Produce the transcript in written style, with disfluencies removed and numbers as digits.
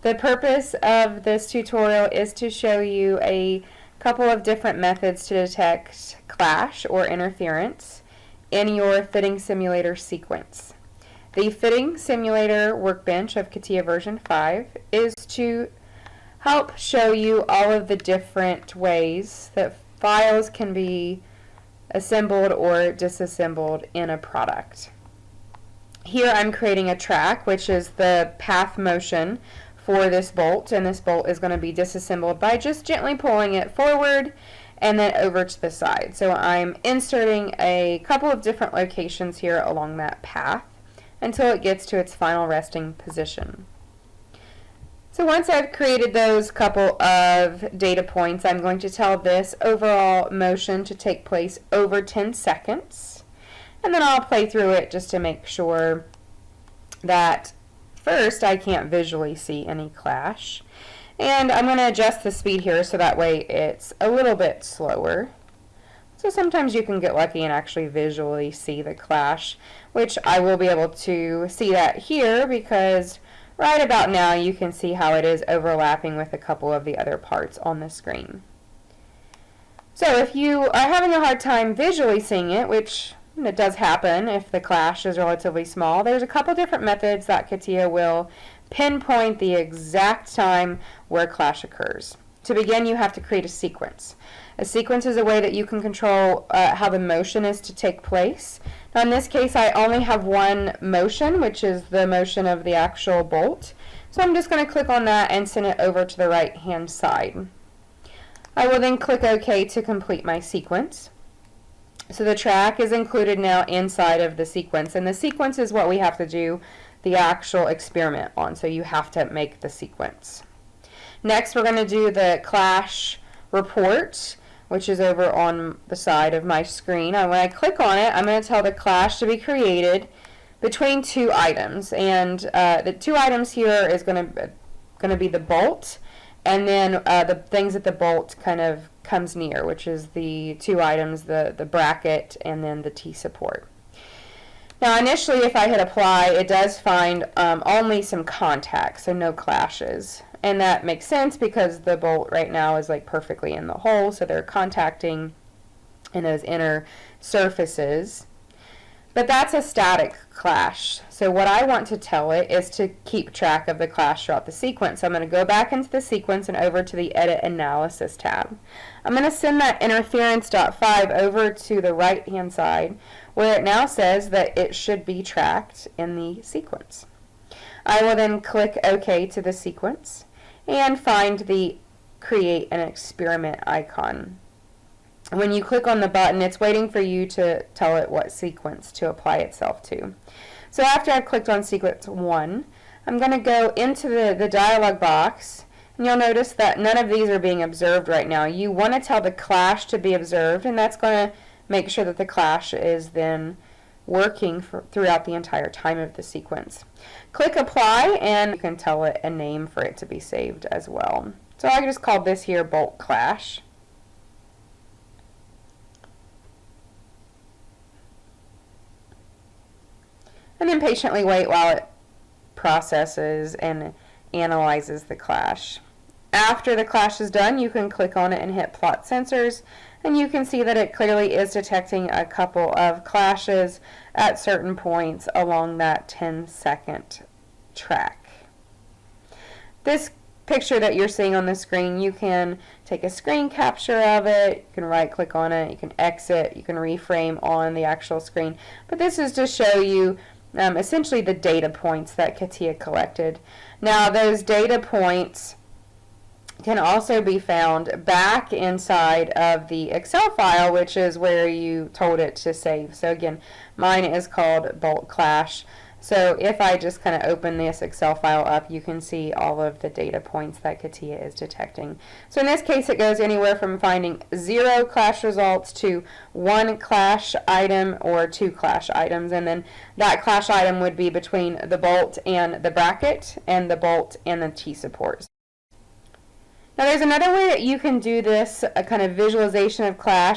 The purpose of this tutorial is to show you a couple of different methods to detect clash or interference in your fitting simulator sequence. The fitting simulator workbench of CATIA version 5 is to help show you all of the different ways that files can be assembled or disassembled in a product. Here I'm creating a track, which is the path motion for this bolt, and this bolt is going to be disassembled by just gently pulling it forward and then over to the side. So I'm inserting a couple of different locations here along that path until it gets to its final resting position. So once I've created those couple of data points, I'm going to tell this overall motion to take place over 10 seconds. And then I'll play through it just to make sure that first I can't visually see any clash. And I'm going to adjust the speed here so that way it's a little bit slower. So sometimes you can get lucky and actually visually see the clash, which I will be able to see that here because right about now you can see how it is overlapping with a couple of the other parts on the screen. So if you are having a hard time visually seeing it, which it does happen if the clash is relatively small, there's a couple different methods that CATIA will pinpoint the exact time where clash occurs. To begin, you have to create a sequence. A sequence is a way that you can control how the motion is to take place. Now in this case I only have one motion, which is the motion of the actual bolt. So I'm just going to click on that and send it over to the right hand side. I will then click OK to complete my sequence. So the track is included now inside of the sequence, and the sequence is what we have to do the actual experiment on, so you have to make the sequence. Next we're going to do the clash report, which is over on the side of my screen. And when I click on it, I'm going to tell the clash to be created between two items, and the two items here is going to be the bolt and then the things that the bolt kind of comes near, which is the two items, the bracket and then the T-support. Now initially if I hit apply, it does find only some contacts, so no clashes. And that makes sense because the bolt right now is like perfectly in the hole, so they're contacting in those inner surfaces. But that's a static clash. So what I want to tell it is to keep track of the clash throughout the sequence. So I'm going to go back into the sequence and over to the Edit Analysis tab. I'm going to send that interference.5 over to the right hand side where it now says that it should be tracked in the sequence. I will then click OK to the sequence and find the Create an Experiment icon. When you click on the button, it's waiting for you to tell it what sequence to apply itself to. So after I've clicked on sequence 1, I'm going to go into the dialog box, and you'll notice that none of these are being observed right now. You want to tell the clash to be observed, and that's going to make sure that the clash is then working throughout the entire time of the sequence. Click apply, and you can tell it a name for it to be saved as well. So I just called this here bolt clash. And then patiently wait while it processes and analyzes the clash. After the clash is done, you can click on it and hit plot sensors, and you can see that it clearly is detecting a couple of clashes at certain points along that 10-second track. This picture that you're seeing on the screen, you can take a screen capture of it, you can right click on it, you can exit, you can reframe on the actual screen, but this is to show you essentially the data points that CATIA collected. Now those data points can also be found back inside of the Excel file, which is where you told it to save. So again, mine is called bolt clash. So if I just kind of open this Excel file up, you can see all of the data points that CATIA is detecting. So in this case, it goes anywhere from finding 0 clash results to 1 clash item or 2 clash items. And then that clash item would be between the bolt and the bracket and the bolt and the T-support. Now there's another way that you can do this, a kind of visualization of clash.